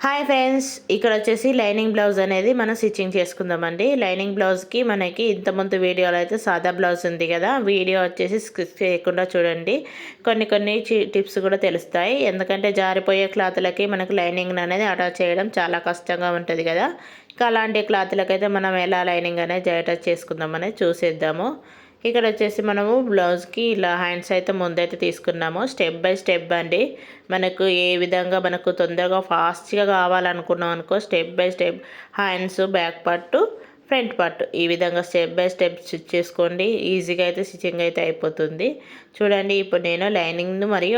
Hi friends, ఇక్కడ వచ్చేసి lining blouse అనేది మనం స్టిచ్చింగ్ చేసుకుందామండి. లైనింగ్ బ్లౌజ్కి మనకి ఇంతకుముందు వీడియోలో అయితే సాదా బ్లౌజ్ ఉంది కదా, వీడియో వచ్చేసి స్కిప్ చేయకుండా చూడండి. కొన్ని టిప్స్ కూడా తెలుస్తాయి. ఎందుకంటే జారిపోయే క్లాత్లకి మనకు లైనింగ్ అనేది అటాచ్ చేయడం చాలా కష్టంగా ఉంటుంది కదా. ఇంకా అలాంటి క్లాత్లకైతే మనం ఎలా లైనింగ్ అనేది అటాచ్ చేసుకుందాం అనేది చూసేద్దాము. ఇక్కడ వచ్చేసి మనము బ్లౌజ్కి ఇలా హ్యాండ్స్ అయితే ముందైతే తీసుకున్నాము. స్టెప్ బై స్టెప్ అండి. మనకు ఏ విధంగా మనకు తొందరగా ఫాస్ట్గా కావాలనుకున్నాం అనుకో, step by step hands, back part, front part ఈ విధంగా స్టెప్ బై స్టెప్ స్టిచ్ చేసుకోండి. ఈజీగా అయితే స్టిచ్చింగ్ అయితే అయిపోతుంది. చూడండి, ఇప్పుడు నేను లైనింగ్ మరియు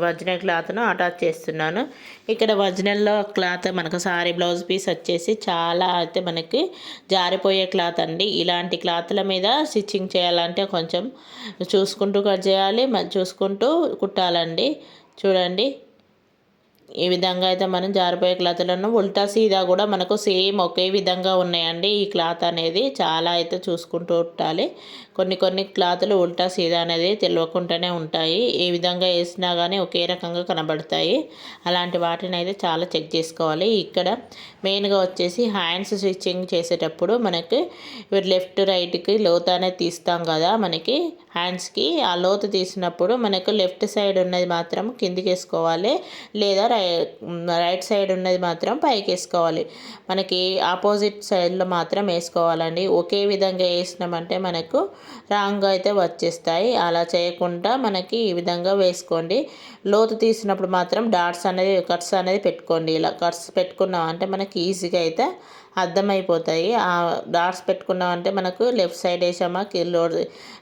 ఒరిజినల్ క్లాత్ను అటాచ్ చేస్తున్నాను. ఇక్కడ ఒరిజినల్లో క్లాత్ మనకు సారీ బ్లౌజ్ పీస్ వచ్చేసి చాలా అయితే మనకి జారిపోయే క్లాత్ అండి. ఇలాంటి క్లాత్ల మీద స్టిచ్చింగ్ చేయాలంటే కొంచెం చూసుకుంటూ కట్ చేయాలి, చూసుకుంటూ కుట్టాలండి. చూడండి, ఈ విధంగా అయితే మనం జారిపోయే క్లాత్లను ఉల్టా సీదా కూడా మనకు సేమ్ ఒకే విధంగా ఉన్నాయండి. ఈ క్లాత్ అనేది చాలా అయితే చూసుకుంటూ ఉండాలి. కొన్ని క్లాతులు ఉల్టా సీదా అనేది తెలియకుండానే ఉంటాయి. ఏ విధంగా వేసినా కానీ ఒకే రకంగా కనబడతాయి. అలాంటి వాటిని అయితే చాలా చెక్ చేసుకోవాలి. ఇక్కడ మెయిన్గా వచ్చేసి హ్యాండ్స్ స్టిచ్చింగ్ చేసేటప్పుడు మనకి లెఫ్ట్ రైట్కి లోతు అనేది తీస్తాం కదా. మనకి హ్యాండ్స్కి ఆ లోతు తీసినప్పుడు మనకు లెఫ్ట్ సైడ్ ఉన్నది మాత్రం కిందికి వేసుకోవాలి, లేదా రైట్ సైడ్ ఉన్నది మాత్రం పైకి వేసుకోవాలి. మనకి ఆపోజిట్ సైడ్లో మాత్రం వేసుకోవాలండి. ఒకే విధంగా వేసినామంటే మనకు రాంగ్గా అయితే వచ్చేస్తాయి. అలా చేయకుండా మనకి ఈ విధంగా వేసుకోండి. లోతు తీసినప్పుడు మాత్రం కట్స్ అనేది పెట్టుకోండి. ఇలా కట్స్ పెట్టుకున్నాం అంటే మనకి ఈజీగా అయితే అర్థమైపోతాయి. ఆ డాట్స్ పెట్టుకున్నామంటే మనకు లెఫ్ట్ సైడ్ వేసామా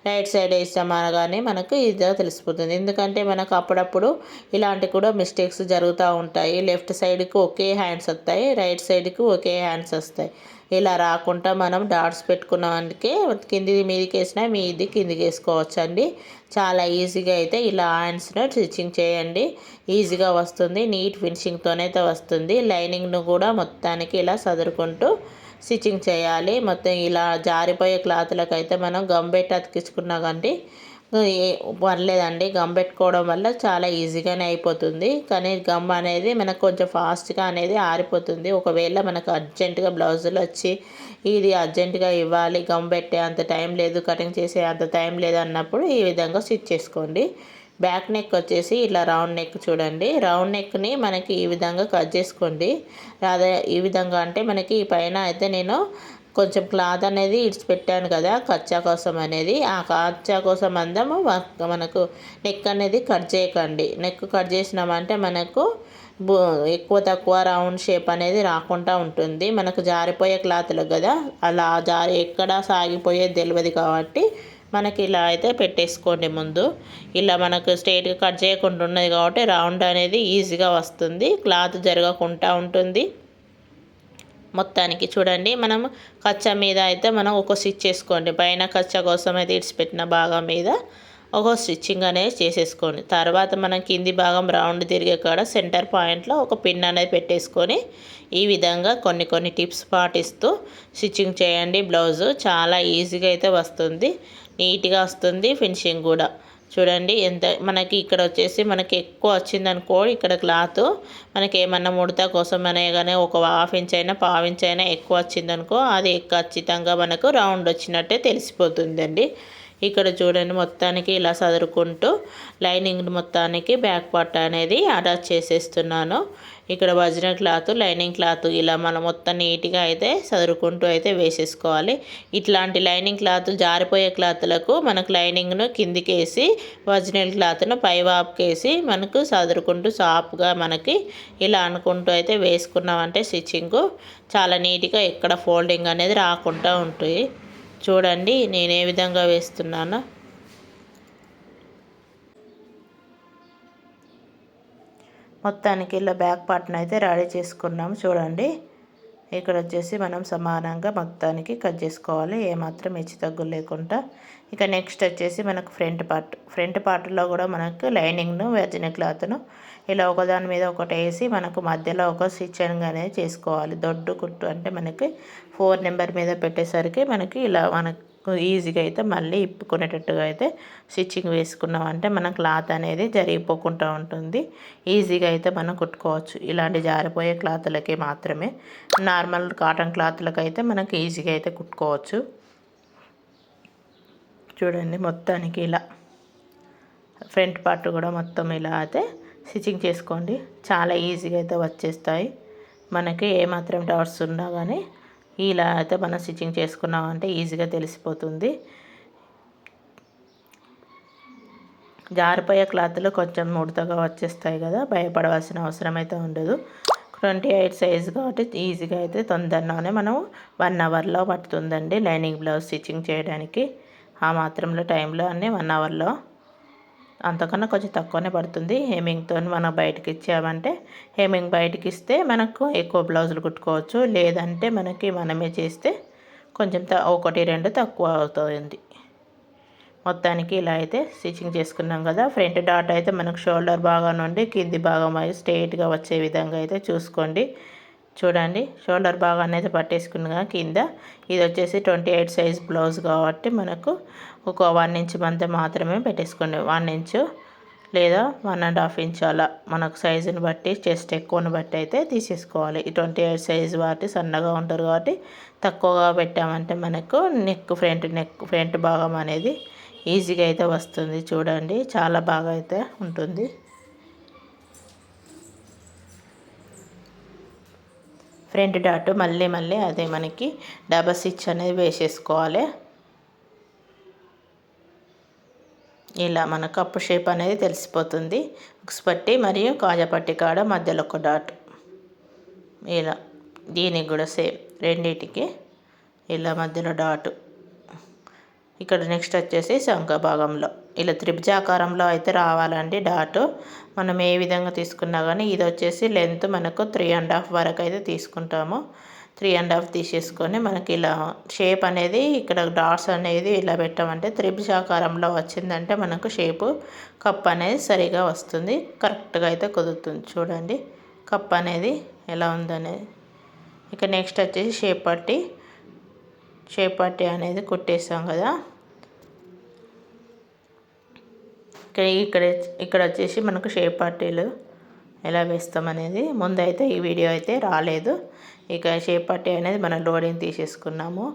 రైట్ సైడ్ వేసామా కానీ మనకు ఈజీగా తెలిసిపోతుంది. ఎందుకంటే మనకు అప్పుడప్పుడు ఇలాంటి కూడా మిస్టేక్స్ జరుగుతూ ఉంటాయి. లెఫ్ట్ సైడ్కి ఒకే హ్యాండ్స్ వస్తాయి, రైట్ సైడ్కి ఒకే హ్యాండ్స్ వస్తాయి. ఇలా రాకుండా మనం డాట్స్ పెట్టుకున్నామంటే కింది మీదికి వేసినా మీది కిందికి వేసుకోవచ్చు అండి. చాలా ఈజీగా అయితే ఇలా హ్యాండ్స్ను స్టిచ్చింగ్ చేయండి. ఈజీగా వస్తుంది, నీట్ ఫినిషింగ్తోనైతే వస్తుంది. లైనింగ్ను కూడా మొత్తానికి ఇలా సదురుకుంటూ స్టిచ్చింగ్ చేయాలి. మొత్తం ఇలా జారిపోయే క్లాత్లకైతే మనం గమ్ పెట్టి అతికించుకున్నా కానీ పర్లేదండి. గమ్ పెట్టుకోవడం వల్ల చాలా ఈజీగానే అయిపోతుంది. కానీ గమ్ అనేది మనకు కొంచెం ఫాస్ట్గా అనేది ఆరిపోతుంది. ఒకవేళ మనకు అర్జెంటుగా బ్లౌజులు వచ్చి ఇది అర్జెంటుగా ఇవ్వాలి, గమ్ పెట్టే అంత టైం లేదు, కటింగ్ చేసే అంత టైం లేదు అన్నప్పుడు ఈ విధంగా స్టిచ్ చేసుకోండి. బ్యాక్ నెక్ వచ్చేసి ఇలా రౌండ్ నెక్ చూడండి. రౌండ్ నెక్ని మనకి ఈ విధంగా కట్ చేసుకోండి. అదే ఈ విధంగా అంటే మనకి పైన అయితే నేను కొంచెం క్లాత్ అనేది ఇడిచిపెట్టాను కదా కచ్చా కోసం అనేది. ఆ కచ్చా కోసం అందము మనకు నెక్ అనేది కట్ చేయకండి. నెక్ కట్ చేసినామంటే మనకు ఎక్కువ తక్కువ రౌండ్ షేప్ అనేది రాకుండా ఉంటుంది. మనకు జారిపోయే క్లాత్లు కదా, అలా ఎక్కడ సాగిపోయేది తెలియదు కాబట్టి మనకి ఇలా అయితే పెట్టేసుకోండి. ముందు ఇలా మనకు స్ట్రైట్గా కట్ చేయకుండా ఉన్నది కాబట్టి రౌండ్ అనేది ఈజీగా వస్తుంది, క్లాత్ జరగకుండా ఉంటుంది. మొత్తానికి చూడండి, మనం కచ్చా మీద అయితే మనం ఒక స్టిచ్ చేసుకోండి. పైన కచ్చా కోసం అయితే ఇడిచిపెట్టిన భాగం మీద ఒక స్టిచ్చింగ్ అనేది చేసేసుకోండి. తర్వాత మనం కింది భాగం రౌండ్ తిరిగే కాడ సెంటర్ పాయింట్లో ఒక పిన్ అనేది పెట్టేసుకొని ఈ విధంగా కొన్ని టిప్స్ పాటిస్తూ స్టిచ్చింగ్ చేయండి. బ్లౌజు చాలా ఈజీగా అయితే వస్తుంది, నీట్గా వస్తుంది, ఫినిషింగ్ కూడా చూడండి. ఎంత మనకి ఇక్కడ వచ్చేసి మనకి ఎక్కువ వచ్చిందనుకో ఇక్కడ క్లాత్ మనకి ఏమన్నా ముడత కోసం అనే కానీ ఒక ½ ఇంచ్ అయినా ½ ఇంచ్ అయినా ఎక్కువ వచ్చిందనుకో అది ఖచ్చితంగా మనకు రౌండ్ వచ్చినట్టే తెలిసిపోతుందండి. ఇక్కడ చూడండి, మొత్తానికి ఇలా సదురుకుంటూ లైనింగ్ మొత్తానికి బ్యాక్ పార్ట్ అనేది అటాచ్ చేసేస్తున్నాను. ఇక్కడ ఒరిజినల్ క్లాత్, లైనింగ్ క్లాత్ ఇలా మనం మొత్తం నీట్గా అయితే సదురుకుంటూ అయితే వేసేసుకోవాలి. ఇట్లాంటి లైనింగ్ క్లాత్ జారిపోయే క్లాత్లకు మనకు లైనింగ్ను కిందికేసి ఒరిజినల్ క్లాత్ను పై వాపుకేసి మనకు సదురుకుంటూ సాఫ్గా మనకి ఇలా అనుకుంటూ అయితే వేసుకున్నామంటే స్టిచ్చింగ్ చాలా నీట్గా ఎక్కడ ఫోల్డింగ్ అనేది రాకుండా ఉంటుంది. చూడండి నేను ఏ విధంగా వేస్తున్నానో. మొత్తానికి ఇలా బ్యాక్ పార్ట్ని అయితే రెడీ చేసుకున్నాం. చూడండి, ఇక్కడ వచ్చేసి మనం సమానంగా మొత్తానికి కట్ చేసుకోవాలి, ఏమాత్రం హెచ్చు తగ్గులు లేకుండా. ఇక నెక్స్ట్ వచ్చేసి మనకు ఫ్రంట్ పార్ట్లో కూడా మనకు లైనింగ్ను ఒరిజినల్ క్లాత్ను ఇలా ఒకదాని మీద ఒకటి వేసి మనకు మధ్యలో ఒక స్టిచ్చింగ్ అనేది చేసుకోవాలి. దొడ్డు కుట్టు అంటే మనకి 4 నెంబర్ మీద పెట్టేసరికి మనకి ఇలా మనకు ఈజీగా అయితే మళ్ళీ ఇప్పుకునేటట్టుగా అయితే స్టిచ్చింగ్ వేసుకున్నామంటే మన క్లాత్ అనేది జరిగిపోకుండా ఉంటుంది. ఈజీగా అయితే మనం కుట్టుకోవచ్చు. ఇలాంటి జారిపోయే క్లాతులకి మాత్రమే, నార్మల్ కాటన్ క్లాత్లకు అయితే మనకి ఈజీగా అయితే కుట్టుకోవచ్చు. చూడండి మొత్తానికి ఇలా ఫ్రంట్ పార్ట్ కూడా మొత్తం ఇలా అయితే స్టిచ్చింగ్ చేసుకోండి. చాలా ఈజీగా అయితే వచ్చేస్తాయి. మనకి ఏమాత్రం డౌట్స్ ఉన్నా కానీ ఇలా అయితే మనం స్టిచ్చింగ్ చేసుకున్నామంటే ఈజీగా తెలిసిపోతుంది. జారిపోయే క్లాత్లు కొంచెం ముడతగా వచ్చేస్తాయి కదా, భయపడవలసిన అవసరం అయితే ఉండదు. 28 సైజు కాబట్టి ఈజీగా అయితే తొందరగానే మనం 1 అవర్లో పడుతుందండి లైనింగ్ బ్లౌజ్ స్టిచ్చింగ్ చేయడానికి. ఆ మాత్రంలో టైంలో అన్నీ 1 అవర్లో, అంతకన్నా కొంచెం తక్కువనే పడుతుంది. హెమ్మింగ్తో మనం బయటకి ఇచ్చామంటే, హెమ్మింగ్ బయటకి ఇస్తే మనకు ఎక్కువ బ్లౌజులు కుట్టుకోవచ్చు. లేదంటే మనమే చేస్తే కొంచెం 1, 2 తక్కువ అవుతుంది. మొత్తానికి ఇలా అయితే స్టిచ్చింగ్ చేసుకున్నాం కదా. ఫ్రంట్ డాట్ అయితే మనకు షోల్డర్ భాగం నుండి కింది భాగం అయితే స్ట్రైట్గా వచ్చే విధంగా అయితే చూసుకోండి. చూడండి షోల్డర్ భాగాన్ని అయితే పట్టేసుకున్నా కింద. ఇది వచ్చేసి 28 సైజ్ బ్లౌజ్ కాబట్టి మనకు ఒక 1 ఇంచ్ మందం మాత్రమే పెట్టేసుకోండి. 1 ఇంచు లేదా 1.5 ఇంచ్ అలా మనకు సైజుని బట్టి, చెస్ట్ ఎక్కువని బట్టి అయితే తీసేసుకోవాలి. ఈ 28 సైజు వాటి సన్నగా ఉంటారు కాబట్టి తక్కువగా పెట్టామంటే మనకు ఫ్రంట్ భాగం అనేది ఈజీగా అయితే వస్తుంది. చూడండి చాలా బాగా అయితే ఉంటుంది. ఫ్రంట్ డాట్ మళ్ళీ అదే మనకి డబల్ స్టిచ్ అనేది వేసేసుకోవాలి. ఇలా మన కప్పు షేప్ అనేది తెలిసిపోతుంది. ఉక్స్ పట్టి మరియు కాజా పట్టి కాడ మధ్యలో ఒక డాట్, ఇలా దీనికి కూడా సేమ్ రెండింటికి ఇలా మధ్యలో డాటు. ఇక్కడ నెక్స్ట్ వచ్చేసి శంఖ భాగంలో ఇలా త్రిభుజాకారంలో అయితే రావాలండి డాటు. మనం ఏ విధంగా తీసుకున్నా కానీ ఇది వచ్చేసి లెంత్ మనకు 3.5 వరకు అయితే తీసుకుంటాము. 3.5 తీసేసుకొని మనకి ఇలా షేప్ అనేది ఇక్కడ డాట్స్ అనేది ఇలా పెట్టామంటే త్రిభుజాకారంలో వచ్చిందంటే మనకు షేపు కప్ అనేది సరిగా వస్తుంది, కరెక్ట్గా అయితే కుదురుతుంది. చూడండి కప్ అనేది ఎలా ఉందనేది. ఇక నెక్స్ట్ వచ్చేసి షేప్ పట్టి అనేది కుట్టేసాం కదా. ఇక్కడ వచ్చేసి మనకు షేప్ పట్టీలు ఎలా వేస్తాం అనేది ముందైతే ఈ వీడియో అయితే రాలేదు. ఇక షేప్ పట్టీ అనేది మనం లోడింగ్ తీసేసుకున్నాము,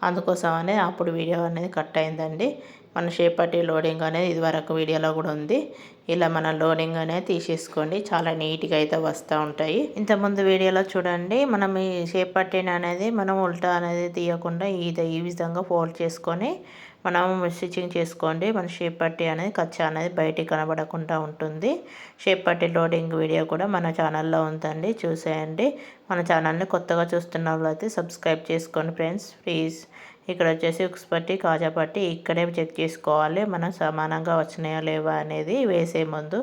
అందుకోసం అనేది అప్పుడు వీడియో అనేది కట్ అయిందండి. మన షేప్ పట్టీ లోడింగ్ అనేది ఇదివరకు వీడియోలో కూడా ఉంది. ఇలా మన లోడింగ్ అనేది తీసేసుకోండి, చాలా నీట్గా అయితే వస్తూ ఉంటాయి. ఇంతకుముందు వీడియోలో చూడండి మనం ఈ షేప్ పట్టీని అనేది మనం ఉల్టా అనేది తీయకుండా ఈ విధంగా ఫోల్డ్ చేసుకొని మనం స్టిచ్చింగ్ చేసుకోండి. మన షేప్ పట్టీ అనేది కచ్చా అనేది బయటికి కనబడకుండా ఉంటుంది. షేప్ పట్టీ లోడింగ్ వీడియో కూడా మన ఛానల్లో ఉందండి, చూసేయండి. మన ఛానల్ని కొత్తగా చూస్తున్న వాళ్ళైతే సబ్స్క్రైబ్ చేసుకోండి ఫ్రెండ్స్ ప్లీజ్. ఇక్కడ వచ్చేసి ఉక్స్ పట్టి కాజా పట్టి ఇక్కడే చెక్ చేసుకోవాలి మనం సమానంగా వచ్చినాయా లేవా అనేది వేసే ముందు.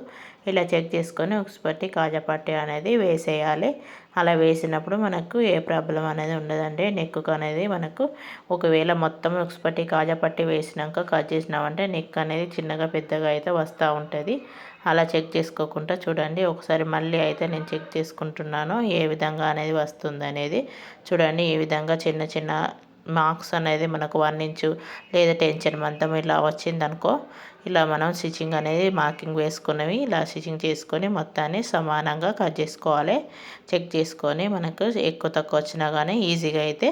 ఇలా చెక్ చేసుకొని ఉక్స్ పట్టి కాజా పట్టి అనేది వేసేయాలి. అలా వేసినప్పుడు మనకు ఏ ప్రాబ్లం అనేది ఉండదండి. నెక్కు అనేది మనకు ఒకవేళ మొత్తం ఉక్స్ పట్టి కాజా పట్టి వేసినాక కట్ చేసినామంటే నెక్ అనేది చిన్నగా పెద్దగా అయితే వస్తూ ఉంటుంది. అలా చెక్ చేసుకోకుండా చూడండి ఒకసారి మళ్ళీ అయితే నేను చెక్ చేసుకుంటున్నాను ఏ విధంగా అనేది వస్తుంది అనేది. చూడండి ఈ విధంగా చిన్న మార్క్స్ అనేది మనకు 1 ఇంచు లేదా 10 మందం ఇలా వచ్చిందనుకో, ఇలా మనం స్టిచ్చింగ్ అనేది మార్కింగ్ వేసుకున్నవి ఇలా స్టిచ్చింగ్ చేసుకొని మొత్తాన్ని సమానంగా కట్ చేసుకోవాలి. చెక్ చేసుకొని మనకు ఎక్కువ తక్కువ వచ్చినా కానీ ఈజీగా అయితే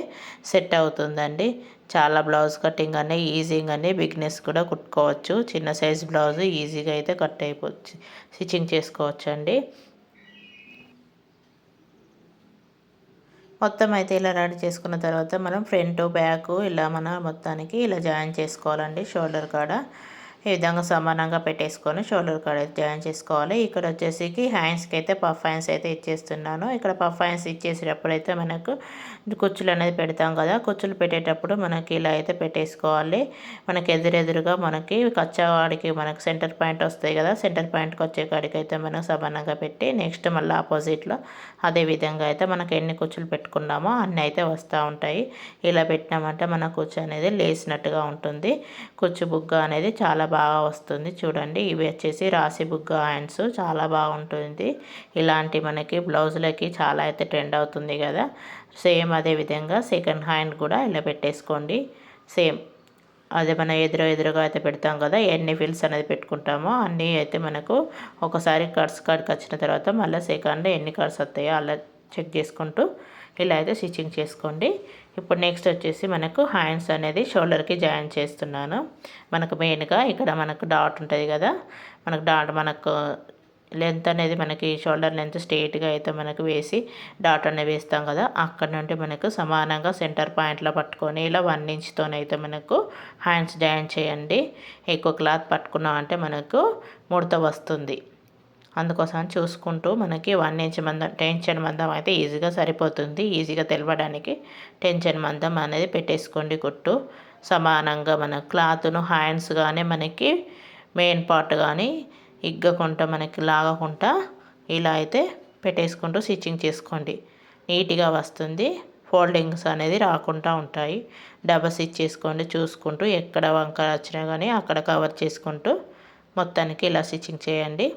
సెట్ అవుతుందండి. చాలా బ్లౌజ్ కటింగ్ అనేది ఈజీగానే బిగినర్స్ కూడా కుట్టుకోవచ్చు. చిన్న సైజ్ బ్లౌజ్ ఈజీగా అయితే కట్ అయిపోవచ్చు, స్టిచ్చింగ్ చేసుకోవచ్చు అండి. మొత్తం అయితే ఇలా రెడీ చేసుకున్న తర్వాత మనం ఫ్రంట్ బ్యాక్ ఇలా మన మొత్తానికి ఇలా జాయిన్ చేసుకోవాలండి. షోల్డర్ కాడ ఈ విధంగా సమానంగా పెట్టేసుకొని షోల్డర్ కాడ జాయిన్ చేసుకోవాలి. ఇక్కడ వచ్చేసి హ్యాండ్స్కి అయితే పఫ్ హ్యాండ్స్ అయితే ఇచ్చేస్తున్నాను. ఇక్కడ పఫ్ హ్యాండ్స్ ఇచ్చేసేటప్పుడు అయితే మనకు కుచ్చులు అనేది పెడతాం కదా, కుచ్చులు పెట్టేటప్పుడు మనకి ఇలా అయితే పెట్టేసుకోవాలి. మనకి ఎదురుగా మనకి కచ్చావాడికి మనకు సెంటర్ పాయింట్ వస్తాయి కదా, సెంటర్ పాయింట్కి వచ్చే కాడికి అయితే మనం సమానంగా పెట్టి నెక్స్ట్ మళ్ళీ ఆపోజిట్లో అదే విధంగా అయితే మనకి ఎన్ని కుచ్చులు పెట్టుకున్నామో అన్నీ అయితే వస్తూ ఉంటాయి. ఇలా పెట్టినామంటే మన కుచ్చు అనేది లేసినట్టుగా ఉంటుంది. కుచ్చు బుగ్గ అనేది చాలా బాగా వస్తుంది. చూడండి ఇవి వచ్చేసి రాసి బుగ్గ హ్యాండ్స్ చాలా బాగుంటుంది. ఇలాంటి మనకి బ్లౌజులకి చాలా అయితే ట్రెండ్ అవుతుంది కదా. సేమ్ అదే విధంగా సెకండ్ హ్యాండ్ కూడా ఇలా పెట్టేసుకోండి. సేమ్ అదే మన ఎదురుగా అయితే పెడతాం కదా, ఎన్ని ఫిల్స్ అనేది పెట్టుకుంటామో అన్నీ అయితే మనకు ఒకసారి కట్స్ కాడికి వచ్చిన తర్వాత మళ్ళీ సెకండ్ ఎన్ని కట్స్ వస్తాయో అలా చెక్ చేసుకుంటూ ఇలా అయితే స్టిచ్చింగ్ చేసుకోండి. ఇప్పుడు నెక్స్ట్ వచ్చేసి మనకు హ్యాండ్స్ అనేది షోల్డర్కి జాయిన్ చేస్తున్నాను. మనకు మెయిన్గా ఇక్కడ మనకు డాట్ ఉంటుంది కదా, మనకు లెంత్ అనేది మనకి షోల్డర్ లెంత్ స్ట్రెయిట్గా అయితే మనకు వేసి డాట్ అనేది వేస్తాం కదా, అక్కడ నుండి మనకు సమానంగా సెంటర్ పాయింట్లో పట్టుకొని ఇలా 1 ఇంచ్తోనైతే మనకు హ్యాండ్స్ జాయిన్ చేయండి. ఎక్కువ క్లాత్ పట్టుకున్నాం అంటే మనకు ముడత వస్తుంది. అందుకోసం చూసుకుంటూ మనకి 1 ఇంచ్ మందం టెన్షన్ మందం అయితే ఈజీగా సరిపోతుంది. ఈజీగా తెలవడానికి టెన్షన్ మందం అనేది పెట్టేసుకోండి. కుట్టు సమానంగా మన క్లాత్ను హ్యాండ్స్ కానీ మనకి మెయిన్ పార్ట్ కానీ ఇగ్గకుండా మనకి లాగకుండా ఇలా అయితే పెట్టేసుకుంటూ స్టిచ్చింగ్ చేసుకోండి. నీట్గా వస్తుంది. ఫోల్డింగ్స్ అనేది రాకుండా ఉంటాయి. డబల్ స్టిచ్ చేసుకోండి. చూసుకుంటూ ఎక్కడ వంకర వచ్చినా కానీ అక్కడ కవర్ చేసుకుంటూ మొత్తానికి ఇలా స్టిచ్చింగ్ చేయండి.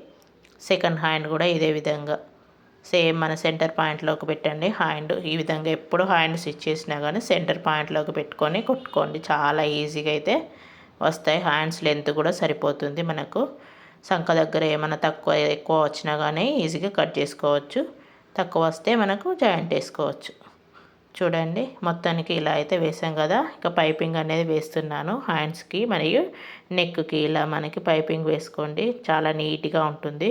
సెకండ్ హ్యాండ్ కూడా ఇదే విధంగా సేమ్ మన సెంటర్ పాయింట్లోకి పెట్టండి. హ్యాండ్ ఈ విధంగా ఎప్పుడు హ్యాండ్ స్టిచ్ చేసినా కానీ సెంటర్ పాయింట్లోకి పెట్టుకొని కుట్టుకోండి. చాలా ఈజీగా అయితే వస్తాయి. హ్యాండ్స్ లెంత్ కూడా సరిపోతుంది. మనకు సంఖ దగ్గర ఏమైనా తక్కువ ఎక్కువ వచ్చినా కానీ ఈజీగా కట్ చేసుకోవచ్చు. తక్కువ వస్తే మనకు జాయింట్ వేసుకోవచ్చు. చూడండి మొత్తానికి ఇలా అయితే వేసాం కదా. ఇక పైపింగ్ అనేది వేస్తున్నాను హ్యాండ్స్కి మరియు నెక్కి. ఇలా మనకి పైపింగ్ వేసుకోండి. చాలా నీట్గా ఉంటుంది.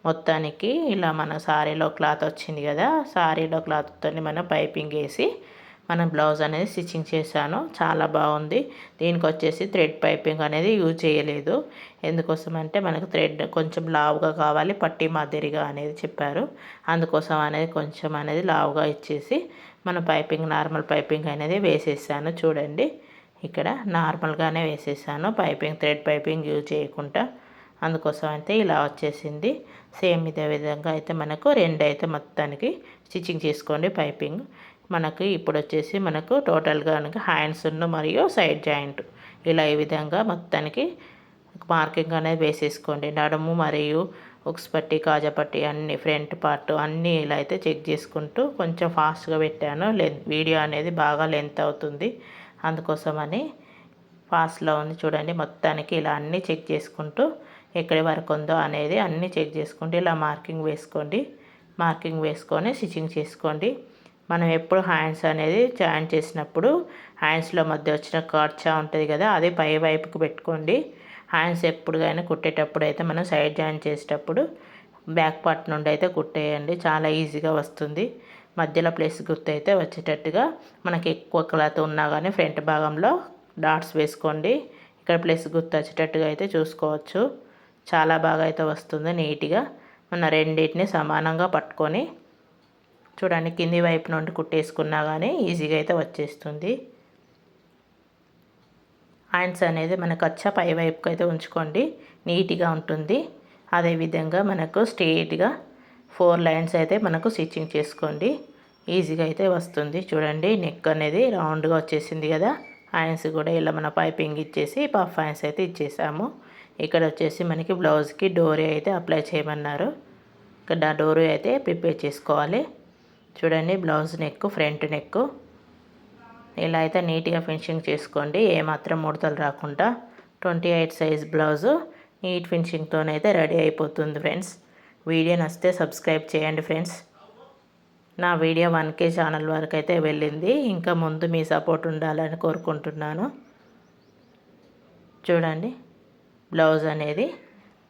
మొత్తానికి ఇలా మన సారీలో క్లాత్ వచ్చింది కదా, సారీలో క్లాత్తో మనం పైపింగ్ వేసి మనం బ్లౌజ్ అనేది స్టిచ్చింగ్ చేశాను. చాలా బాగుంది. దీనికి వచ్చేసి థ్రెడ్ పైపింగ్ అనేది యూజ్ చేయలేదు. ఎందుకోసం అంటే మనకు థ్రెడ్ కొంచెం లావుగా కావాలి, పట్టి మాదిరిగా అనేది చెప్పారు. అందుకోసం అనేది కొంచెం అనేది లావుగా ఇచ్చేసి మన పైపింగ్ నార్మల్ పైపింగ్ అనేది వేసేసాను. చూడండి ఇక్కడ నార్మల్గానే వేసేసాను. పైపింగ్ థ్రెడ్ పైపింగ్ యూజ్ చేయకుండా. అందుకోసం అయితే ఇలా వచ్చేసింది. సేమ్ ఇదే విధంగా అయితే మనకు 2 అయితే మొత్తానికి స్టిచ్చింగ్ చేసుకోండి. పైపింగ్ మనకి ఇప్పుడు వచ్చేసి మనకు టోటల్గా హ్యాండ్స్ మరియు సైడ్ జాయింట్ ఇలా ఈ విధంగా మొత్తానికి మార్కింగ్ అనేది వేసేసుకోండి. నడుము మరియు ఉక్స్ పట్టి కాజాపట్టి అన్ని ఫ్రంట్ పార్ట్ అన్నీ ఇలా అయితే చెక్ చేసుకుంటూ కొంచెం ఫాస్ట్గా పెట్టాను. వీడియో అనేది బాగా లెంత్ అవుతుంది. అందుకోసమని ఫాస్ట్లో ఉంది. చూడండి మొత్తానికి ఇలా అన్నీ చెక్ చేసుకుంటూ ఎక్కడి వరకు ఉందో అనేది అన్నీ చెక్ చేసుకుంటూ ఇలా మార్కింగ్ వేసుకోండి. మార్కింగ్ వేసుకొని స్టిచ్చింగ్ చేసుకోండి. మనం ఎప్పుడు హ్యాండ్స్ అనేది జాయిన్ చేసినప్పుడు హ్యాండ్స్లో మధ్య వచ్చిన ఖర్చా ఉంటుంది కదా, అది పై వైపుకి పెట్టుకోండి. హ్యాండ్స్ ఎప్పుడుగైనా కుట్టేటప్పుడు అయితే మనం సైడ్ జాయిన్ చేసేటప్పుడు బ్యాక్ పార్ట్ నుండి అయితే కుట్టేయండి. చాలా ఈజీగా వస్తుంది. మధ్యలో ప్లేస్ గుర్తు అయితే వచ్చేటట్టుగా మనకి ఎక్కువ క్లాత్ ఉన్నా కానీ ఫ్రంట్ భాగంలో డాట్స్ వేసుకోండి. ఇక్కడ ప్లేస్ గుర్తు వచ్చేటట్టుగా అయితే చూసుకోవచ్చు. చాలా బాగా అయితే వస్తుంది. నీట్గా మన రెండింటిని సమానంగా పట్టుకొని చూడండి కింది వైపు నుండి కుట్టేసుకున్నా కానీ ఈజీగా అయితే వచ్చేస్తుంది. హ్యాండ్స్ అనేది మనకు వచ్చా పై వైపుకి అయితే ఉంచుకోండి. నీట్గా ఉంటుంది. అదేవిధంగా మనకు స్ట్రెయిట్గా 4 లైన్స్ అయితే మనకు స్టిచ్చింగ్ చేసుకోండి. ఈజీగా అయితే వస్తుంది. చూడండి నెక్ అనేది రౌండ్గా వచ్చేసింది కదా. హ్యాండ్స్ కూడా ఇలా మన పైపింగ్ ఇచ్చేసి పఫ్ హ్యాండ్స్ అయితే ఇచ్చేసాము. ఇక్కడ వచ్చేసి మనకి బ్లౌజ్కి డోరీ అయితే అప్లై చేయమన్నారు. ఇక్కడ డోరీ అయితే ప్రిపేర్ చేసుకోవాలి. చూడండి బ్లౌజ్ నెక్ ఫ్రంట్ నెక్ ఇలా అయితే నీట్గా ఫినిషింగ్ చేసుకోండి. ఏమాత్రం ముడతలు రాకుండా 28 సైజ్ బ్లౌజు నీట్ ఫినిషింగ్తోనైతే రెడీ అయిపోతుంది ఫ్రెండ్స్. వీడియో నచ్చితే సబ్స్క్రైబ్ చేయండి ఫ్రెండ్స్. నా వీడియో 1K ఛానల్ వరకు అయితే వెళ్ళింది. ఇంకా ముందు మీ సపోర్ట్ ఉండాలని కోరుకుంటున్నాను. చూడండి బ్లౌజ్ అనేది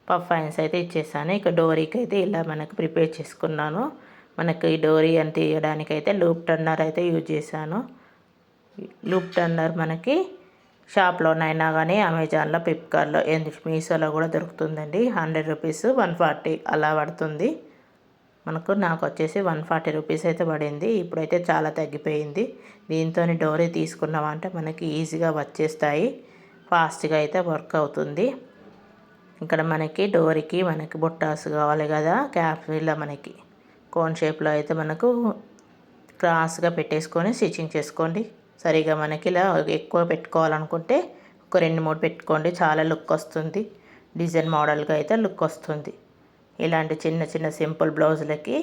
పఫ్ హ్యాండ్స్ అయితే ఇచ్చేసాను. ఇక డోరీకి అయితే ఇలా మనకు ప్రిపేర్ చేసుకున్నాను. మనకు ఈ డోరీ అని తీయడానికైతే లూప్ టర్నర్ అయితే యూజ్ చేశాను. లూప్ టర్నర్ మనకి షాప్లోనైనా కానీ అమెజాన్లో ఫ్లిప్కార్ట్లో మీషోలో కూడా దొరుకుతుందండి. 100 రూపీస్ 140 అలా పడుతుంది. నాకు వచ్చేసి 140 రూపీస్ అయితే పడింది. ఇప్పుడైతే చాలా తగ్గిపోయింది. దీంతో డోరీ తీసుకున్నామంటే మనకి ఈజీగా వచ్చేస్తాయి. ఫాస్ట్గా అయితే వర్క్ అవుతుంది. ఇక్కడ మనకి డోరీకి మనకి బుట్టాస్ కావాలి కదా, క్యాప్ ఇలా మనకి కోన్ షేప్లో అయితే మనకు క్రాస్గా పెట్టేసుకొని స్టిచ్చింగ్ చేసుకోండి. సరిగా మనకి ఇలా ఎక్కువ పెట్టుకోవాలనుకుంటే ఒక 2-3 పెట్టుకోండి. చాలా లుక్ వస్తుంది. డిజైన్ మోడల్గా అయితే లుక్ వస్తుంది. ఇలాంటి చిన్న చిన్న సింపుల్ బ్లౌజులకి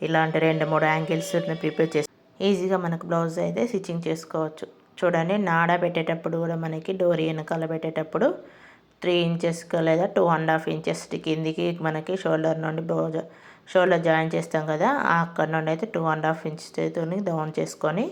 ఇలాంటి 2-3 యాంగిల్స్ని ప్రిపేర్ చేసి ఈజీగా మనకు బ్లౌజ్ అయితే స్టిచ్చింగ్ చేసుకోవచ్చు. చూడండి నాడ పెట్టేటప్పుడు కూడా మనకి డోరీ వెనకాల పెట్టేటప్పుడు 3 ఇంచెస్ లేదా 2.5 ఇంచెస్ కిందికి మనకి షోల్డర్ నుండి షోల్డర్ జాయిన్ చేస్తాం కదా అక్కడ నుండి అయితే 2.5 ఇంచెస్ డౌన్ చేసుకొని